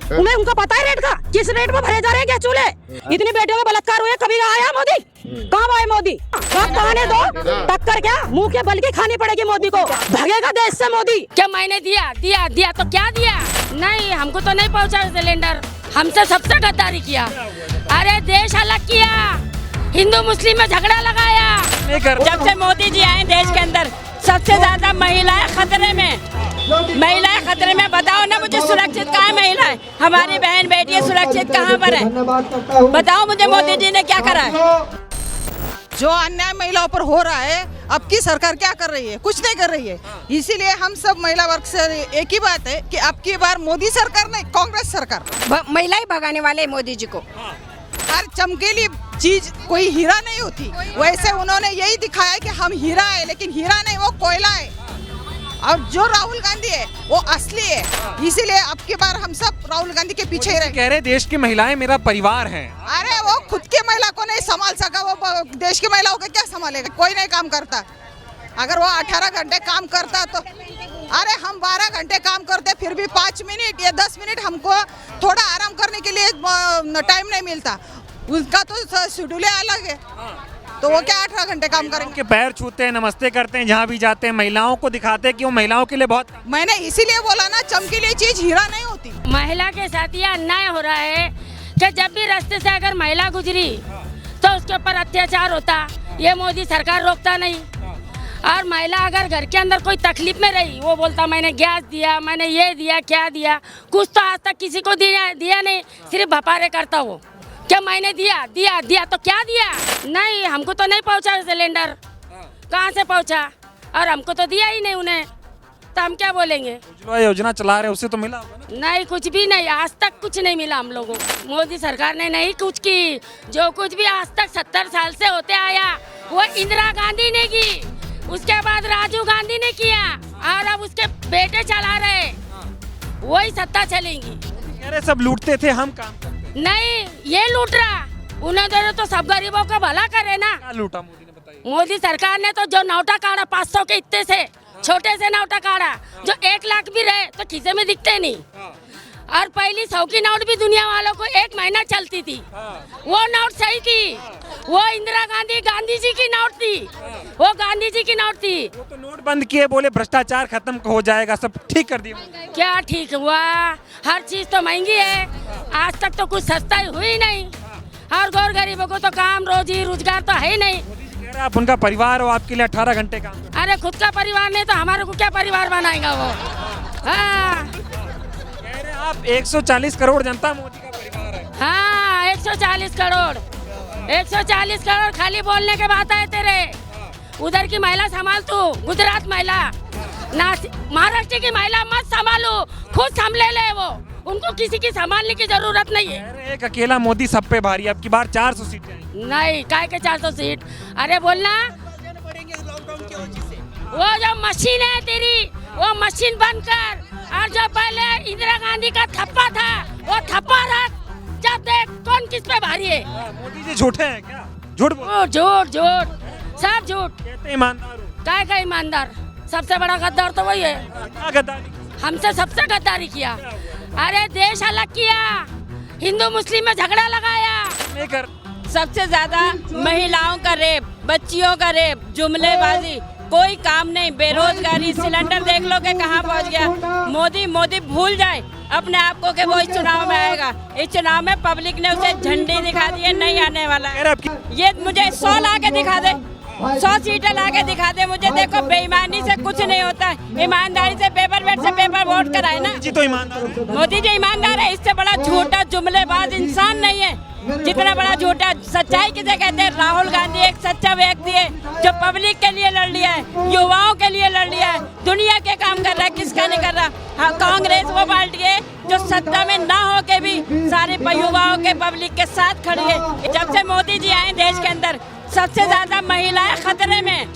उन्हें उनका पता है रेट का, किस रेट में भरे जा रहे हैं क्या चूल्हे। इतनी बेटियों का बलात्कार हुए, कभी आया मोदी? कहाँ आए मोदी? कब कहने दो टक्कर, क्या मुंह के बल की खानी पड़ेगी मोदी को, भागेगा देश से मोदी। क्या मैंने दिया दिया दिया तो क्या दिया? नहीं, हमको तो नहीं पहुंचा सिलेंडर। हमसे सबसे गद्दारी किया। अरे देश अलग किया, हिंदू मुस्लिम में झगड़ा लगाया। जब से मोदी जी आए देश के अंदर सबसे ज्यादा महिलाएं खतरे में, महिलाएं खतरे में। बताओ ना मुझे, सुरक्षित कहाँ है महिलाएं? हमारी बहन बेटियां सुरक्षित कहाँ पर है? बताओ मुझे मोदी जी ने क्या करा है? जो अन्याय महिलाओं पर हो रहा है, अब की सरकार क्या कर रही है? कुछ नहीं कर रही है। इसीलिए हम सब महिला वर्ग से एक ही बात है कि अब की बार मोदी सरकार नहीं, कांग्रेस सरकार। महिला ही भगाने वाले मोदी जी को। हर चमकीली चीज कोई हीरा नहीं होती, वैसे उन्होंने यही दिखाया कि हम हीरा है, लेकिन हीरा नहीं, वो कोयला है। और जो राहुल गांधी है वो असली है, इसीलिए अब की बार हम सब राहुल गांधी के पीछे ही रहे। कह रहे देश की महिलाएं मेरा परिवार है। अरे वो खुद की महिला को नहीं संभाल सका, वो देश की महिलाओं को क्या संभालेगा? कोई नहीं काम करता। अगर वो 18 घंटे काम करता तो, अरे हम 12 घंटे काम करते, फिर भी 5 मिनट या 10 मिनट हमको थोड़ा आराम करने के लिए टाइम नहीं मिलता। उसका तो शेड्यूल अलग है, तो वो क्या 18 घंटे काम करेंगे? के पैर छूते हैं, नमस्ते करते हैं, जहाँ भी जाते हैं महिलाओं को दिखाते हैं कि वो महिलाओं के लिए बहुत। मैंने इसीलिए बोला ना, चमकीली चीज हीरा नहीं होती। महिला के साथ ये अन्याय हो रहा है कि जब भी रास्ते से अगर महिला गुजरी तो उसके ऊपर अत्याचार होता, ये मोदी सरकार रोकता नहीं। और महिला अगर घर के अंदर कोई तकलीफ में रही, वो बोलता मैंने गैस दिया, मैंने ये दिया, क्या दिया, कुछ तो आज तक किसी को दिया नहीं, सिर्फ भपारे करता वो। क्या मैंने दिया दिया दिया तो क्या दिया? नहीं, हमको तो नहीं पहुंचा सिलेंडर। कहाँ से पहुंचा? और हमको तो दिया ही नहीं उन्हें, तो हम क्या बोलेंगे? उज्ज्वला योजना चला रहे, उससे तो मिला होगा ना? नहीं, कुछ भी नहीं, आज तक कुछ नहीं मिला हम लोगों को। मोदी सरकार ने नहीं कुछ की। जो कुछ भी आज तक 70 साल से होते आया वो इंदिरा गांधी ने की, उसके बाद राजीव गांधी ने किया, और अब उसके बेटे चला रहे, वही सत्ता चलेंगी। कह रहे सब लूटते थे, हम काम करते। नहीं, ये लूट रहा, उन्हें तो सब गरीबों का भला करे ना। क्या लूटा मोदी ने, बताइए। मोदी सरकार ने तो जो नोटा काढ़ा 500 के इतने से छोटे से नोटा काढ़ा, जो 1 लाख भी रहे तो खीसे में दिखते नहीं। और पहली 100 की नोट भी दुनिया वालों को 1 महीना चलती थी, वो नोट सही थी। वो इंदिरा गांधी गांधी जी की नोट थी, वो गांधी जी की नोट थी। वो तो नोट बंद किए, बोले भ्रष्टाचार खत्म हो जाएगा, सब ठीक कर दिया। क्या ठीक हुआ? हर चीज तो महंगी है, आज तक तो कुछ सस्ता हुई नहीं। और गौर गरीबों को तो काम रोजी रोजगार तो है ही नहीं। कह रहे आप उनका परिवार हो, आपके लिए 18 घंटे काम। अरे खुद का परिवार नहीं तो हमारे को क्या परिवार बनाएगा वो? हाँ, कह रहे आप 140 करोड़ जनता मोदी का परिवार है। हाँ, 140 करोड़, 140 करोड़ खाली बोलने के बात है तेरे। उधर की महिला संभाल तू, गुजरात महिला, महाराष्ट्र की महिला मत संभालो, खुद संभले ले वो, उनको किसी की संभालने की जरूरत नहीं है। एक अकेला मोदी सब पे भारी, अब की बार 400 सीटें आएंगी। नहीं, काय के 400 सीट? अरे बोलना, वो जो मशीन है तेरी, वो मशीन बंद कर, और जो पहले इंदिरा गांधी का थप्पा था वो थप्पा रख, जब देख कौन किस पे भारी है। मोदी जी झूठे हैं क्या? झूठ झूठ झूठ, सब झूठ। कहते ईमानदार हो। काय का ईमानदार? सबसे बड़ा गद्दार तो वही है। क्या गद्दारी? हमसे सबसे गद्दारी किया। अरे देश अलग किया, हिंदू मुस्लिम में झगड़ा लगाया। नहीं कर। सबसे ज्यादा महिलाओं का रेप, बच्चियों का रेप, जुमलेबाजी, कोई काम नहीं, बेरोजगारी, सिलेंडर देख लो कि कहाँ पहुँच गया। मोदी भूल जाए अपने आप को कि वो इस चुनाव में आएगा। इस चुनाव में पब्लिक ने उसे झंडी दिखा दी है, नहीं आने वाला है। ये मुझे 100 ला के दिखा दे, 100 सीटें ला के दिखा दे मुझे। देखो, बेईमानी से कुछ नहीं होता, ईमानदारी से पेपर वेट से पेपर वोट कराए ना। जी तो ईमानदार है। मोदी जी ईमानदार है, इससे बड़ा झूठा जुमलेबाज इंसान नहीं है। जितना बड़ा झूठा, सच्चाई किसे कहते हैं? राहुल गांधी एक सच्चा व्यक्ति है जो पब्लिक के लिए लड़ लिया है, युवाओं के लिए लड़ लिया है, दुनिया के काम कर रहा है, किसका नहीं कर रहा। हाँ, कांग्रेस वो पार्टी है जो सत्ता में ना हो के भी सारे युवाओं के पब्लिक के साथ खड़ी है। जब से मोदी जी आए देश के अंदर सबसे ज्यादा महिलाएं खतरे में,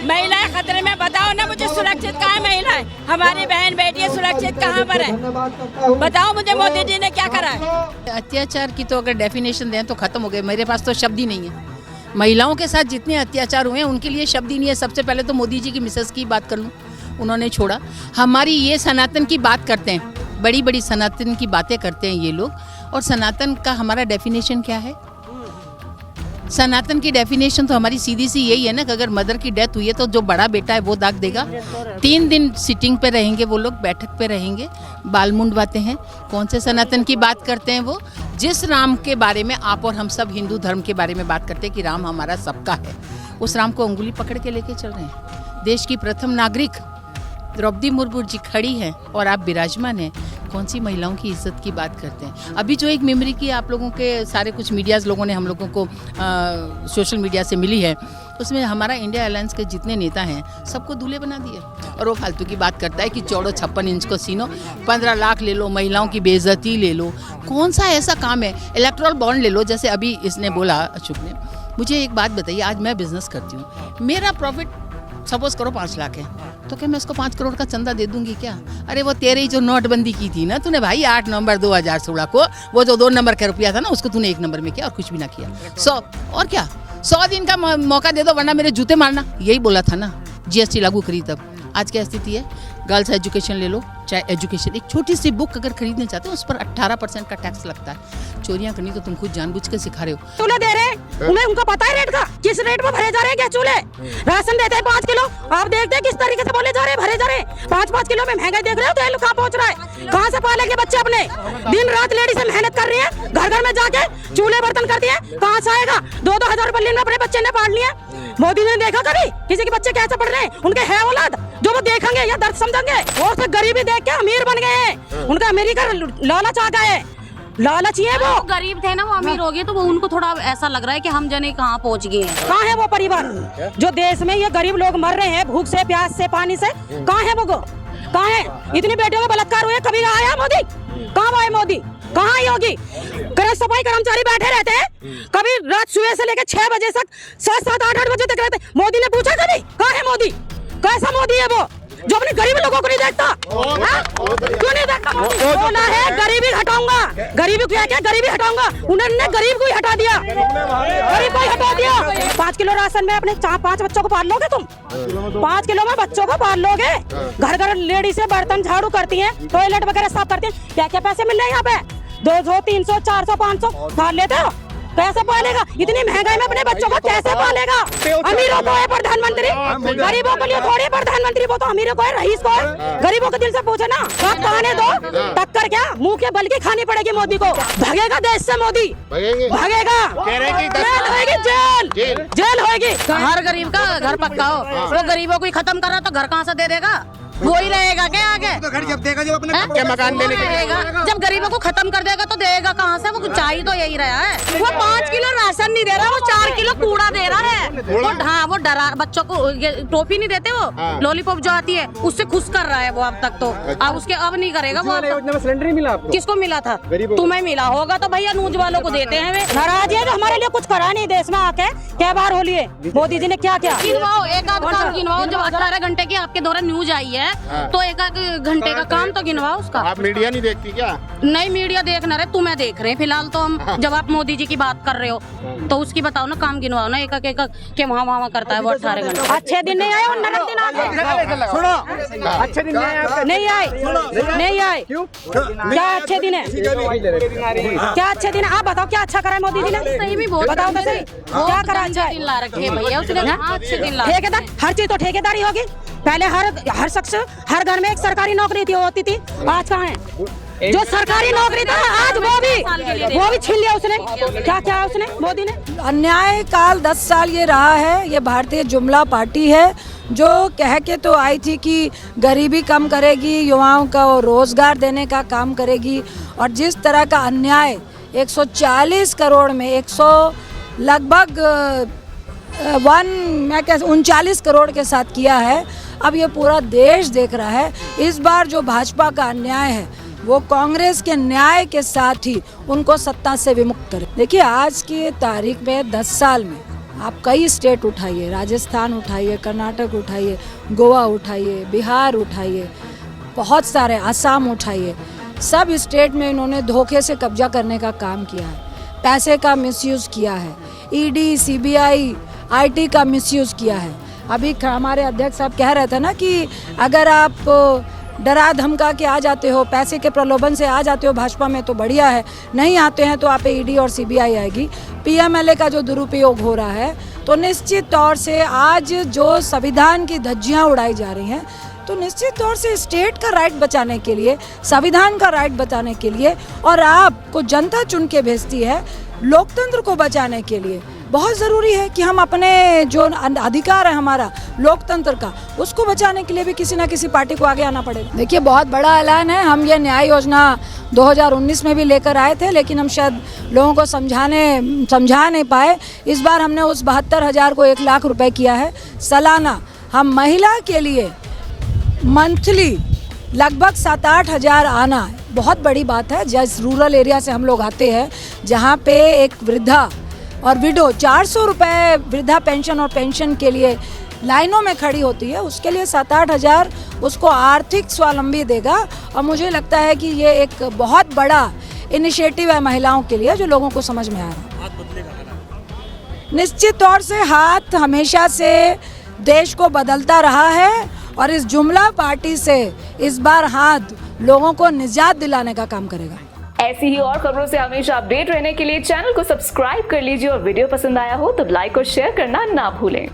महिलाएं खतरे में। बताओ ना मुझे, सुरक्षित कहाँ है महिलाएं? हमारी बहन बेटियां सुरक्षित कहाँ पर है? बताओ मुझे मोदी जी ने क्या करा है? अत्याचार की तो अगर डेफिनेशन दें तो खत्म हो गए, मेरे पास तो शब्द ही नहीं है। महिलाओं के साथ जितने अत्याचार हुए हैं उनके लिए शब्द ही नहीं है। सबसे पहले तो मोदी जी की मिसेस की बात कर लूँ, उन्होंने छोड़ा। हमारी ये सनातन की बात करते हैं, बड़ी बड़ी सनातन की बातें करते हैं ये लोग। और सनातन का हमारा डेफिनेशन क्या है? सनातन की डेफिनेशन तो हमारी सीधी सी यही है ना कि अगर मदर की डेथ हुई है तो जो बड़ा बेटा है वो दाग देगा। 3 दिन सिटिंग पे रहेंगे वो लोग, बैठक पे रहेंगे, बाल मुंडवाते हैं। कौन से सनातन की बात करते हैं वो? जिस राम के बारे में आप और हम सब हिंदू धर्म के बारे में बात करते हैं कि राम हमारा सबका है, उस राम को अंगुली पकड़ के लेके चल रहे हैं। देश की प्रथम नागरिक द्रौपदी मुर्मू जी खड़ी हैं और आप विराजमान हैं। कौन सी महिलाओं की इज्जत की बात करते हैं? अभी जो एक मेमोरी की आप लोगों के सारे कुछ मीडियाज़ लोगों ने हम लोगों को सोशल मीडिया से मिली है, उसमें हमारा इंडिया अलायंस के जितने नेता हैं सबको दूल्हे बना दिए। और वो फालतू की बात करता है कि चौड़ो 56 इंच को सीनो, 15 लाख ले लो, महिलाओं की बेइज्जती ले लो। कौन सा ऐसा काम है? इलेक्ट्रल बॉन्ड ले लो, जैसे अभी इसने बोला अशोक ने। मुझे एक बात बताइए, आज मैं बिजनेस करती हूँ, मेरा प्रॉफिट सपोज करो 5 लाख है, तो क्या मैं उसको 5 करोड़ का चंदा दे दूंगी क्या? अरे वो तेरे ही जो नोटबंदी की थी ना तूने भाई 8 नवंबर 2016 को, वो जो 2 नंबर का रुपया था ना उसको तूने 1 नंबर में किया और कुछ भी ना किया। 100 और क्या 100 दिन का मौका दे दो वरना मेरे जूते मारना, यही बोला था ना। जीएसटी लागू करी तब। आज क्या स्थिति है? गर्ल्स एजुकेशन ले लो, चाहे एजुकेशन, एक छोटी सी बुक अगर खरीदने चाहते हो उस पर 18% का टैक्स लगता है। चोरियां करनी तो तुम खुद जानबूझ के सिखा रहे हो। चूल्हे दे रहे उन्हें, उनको पता है रेट का, किस रेट में भरे जा रहे हैं क्या चूल्हे। राशन देते हैं 5 किलो, आप देखते हैं किस तरीके से बोले जा रहे हैं, भरे जा रहे हैं। 5-5 किलो में महंगाई देख रहे हो तेल कहाँ पहुँच रहा है। कहाँ से पालेंगे बच्चे अपने? दिन रात लेडीज मेहनत कर रही है, घर घर में जाके चूल्हे बर्तन करती है, कहाँ से आएगा? 2-2 हजार रुपये में अपने बच्चे ने पाल लिया। मोदी ने देखा कभी किसी के बच्चे कैसे पढ़ रहे हैं? उनके है औलाद जो वो देखेंगे या दर्द समझेंगे? वो सिर्फ गरीबी देख के अमीर बन गए हैं, उनका अमेरिका लालच आ गए, लालची है वो। गरीब थे ना वो अमीर हो गए, तो वो उनको थोड़ा ऐसा लग रहा है कि हम जने कहाँ पहुँच गए हैं। कहाँ है वो परिवार जो देश में ये गरीब लोग मर रहे हैं भूख से, प्यास से, पानी से? कहाँ है वो? कहाँ है? इतनी बेटियों का बलात्कार हुए, कभी आया मोदी? कहाँ आए मोदी? कहाँ योगी? सफाई कर्मचारी बैठे रहते हैं, कभी रात सुबह से लेकर 6 बजे तक, 7-7, 8-8 बजे तक रहते। मोदी ने पूछा कभी कहाँ है मोदी? कैसा मोदी है वो जो अपने गरीब लोगों को नहीं देखता? क्यों नहीं देखता? बोला है गरीबी हटाऊंगा, गरीबी क्या गरीबी हटाऊंगा, उन्होंने गरीब को ही हटा दिया, गरीब को ही हटा दिया। 5 किलो राशन में अपने 5 बच्चों को पाल लोगे तुम? 5 किलो में बच्चों को पाल लोगे? घर घर लेडीज से बर्तन झाड़ू करती हैं, टॉयलेट वगैरह साफ करती हैं, क्या क्या पैसे मिल रहे हैं यहाँ पे? 200, 300, 400, 500 पाल लेते हो? कैसे पालेगा? इतनी महंगाई में अपने बच्चों को कैसे पालेगा? अमीरों को है प्रधानमंत्री, गरीबों के लिए थोड़ी प्रधानमंत्री, वो तो अमीरों को है, रईस को है। गरीबों के दिल से पूछे ना, आप कहने दो टक्कर क्या मुंह के बल की खानी पड़ेगी मोदी को। भागेगा देश से मोदी, भागेगा, जेल होगी, जेल होगी। हर गरीब का घर पक्का हो, वो गरीबों को ही खत्म कर रहा तो घर कहाँ से दे देगा? वो ही रहेगा क्या आगे? तो घर जब देगा, जब अपने पक्के मकान देने के रहेगा, जब गरीबों को खत्म कर देगा तो देगा कहाँ से? वो चाहिए तो यही रहा है। वो 5 किलो राशन नहीं दे रहा, वो 4 किलो कूड़ा दे रहा है। वो डरा बच्चों को, टोपी नहीं देते, वो लॉलीपॉप जो आती है उससे खुश कर रहा है वो अब तक तो। अब उसके अब नहीं करेगा वो। सिलेंडर नहीं मिला आपको? किसको मिला था? तुम्हें मिला होगा तो भैया नूज वालों को देते हैं। वे नाराज है जो हमारे लिए कुछ करा नहीं देश में आके। क्या बार हो लिए मोदी जी ने क्या क्या? गिनवाओ, एक आध काम गिनवाओ। जब 18 घंटे की आपके दौरान न्यूज आई है तो एक घंटे का काम तो गिनवाओ उसका। आप मीडिया नहीं देखती क्या? नहीं मीडिया देखना रहे, तुम्हें देख रहे हैं फिलहाल तो हम। जब आप मोदी जी की बात कर रहे हो तो उसकी बताओ ना, काम गिनवाओ ना, एक एक के वहाँ करता है वो 18 घंटे। अच्छे दिन नहीं आए और नरम दिन आ गए। सुनो, अच्छे दिन नहीं आए, नहीं आए। क्या अच्छे दिन है? क्या अच्छे दिन है? आप बताओ क्या अच्छा करा है मोदी जी ने? सही में बहुत बताओ तो सही, क्या करा अच्छा है? दिन ला रखे भैया उसने, अच्छे दिन ला। ठेकेदार, हर चीज तो ठेकेदारी होगी। पहले हर शख्स, हर घर में एक सरकारी नौकरी होती थी, आज कहाँ है? जो सरकारी नौकरी था आज वो भी छीन लिया उसने। क्या क्या उसने मोदी ने? अन्याय काल 10 साल ये रहा है। ये भारतीय जुमला पार्टी है जो कह के तो आई थी कि गरीबी कम करेगी, युवाओं को रोजगार देने का काम करेगी, और जिस तरह का अन्याय 140 करोड़ में 100 लगभग 39 करोड़ के साथ किया है। अब ये पूरा देश देख रहा है। इस बार जो भाजपा का अन्याय है वो कांग्रेस के न्याय के साथ ही उनको सत्ता से विमुक्त करे। देखिए आज की तारीख में 10 साल में आप कई स्टेट उठाइए, राजस्थान उठाइए, कर्नाटक उठाइए, गोवा उठाइए, बिहार उठाइए, बहुत सारे, आसाम उठाइए, सब स्टेट में इन्होंने धोखे से कब्जा करने का काम किया है, पैसे का मिसयूज़ किया है, ईडी, सीबीआई, आईटी का मिसयूज़ किया है। अभी हमारे अध्यक्ष साहब कह रहे थे ना कि अगर आप डरा धमका के आ जाते हो, पैसे के प्रलोभन से आ जाते हो भाजपा में तो बढ़िया है, नहीं आते हैं तो आप पे ईडी और सीबीआई आएगी। पीएमएलए का जो दुरुपयोग हो रहा है, तो निश्चित तौर से आज जो संविधान की धज्जियां उड़ाई जा रही हैं, तो निश्चित तौर से स्टेट का राइट बचाने के लिए, संविधान का राइट बचाने के लिए, और आपको जनता चुन के भेजती है लोकतंत्र को बचाने के लिए, बहुत ज़रूरी है कि हम अपने जो अधिकार है हमारा लोकतंत्र का, उसको बचाने के लिए भी किसी ना किसी पार्टी को आगे आना पड़ेगा। देखिए, बहुत बड़ा ऐलान है। हम ये न्याय योजना 2019 में भी लेकर आए थे, लेकिन हम शायद लोगों को समझा नहीं पाए। इस बार हमने उस 72,000 को 1 लाख रुपए किया है सालाना। हम महिला के लिए मंथली लगभग 7-8 हज़ार आना बहुत बड़ी बात है। जिस रूरल एरिया से हम लोग आते हैं, जहाँ पे एक वृद्धा और विडो 400 रुपये वृद्धा पेंशन और पेंशन के लिए लाइनों में खड़ी होती है, उसके लिए 7-8 हज़ार उसको आर्थिक स्वावलंबी देगा। और मुझे लगता है कि ये एक बहुत बड़ा इनिशिएटिव है महिलाओं के लिए, जो लोगों को समझ में आ रहा है। निश्चित तौर से हाथ हमेशा से देश को बदलता रहा है, और इस जुमला पार्टी से इस बार हाथ लोगों को निजात दिलाने का काम करेगा। ऐसी ही और खबरों से हमेशा अपडेट रहने के लिए चैनल को सब्सक्राइब कर लीजिए, और वीडियो पसंद आया हो तो लाइक और शेयर करना ना भूलें।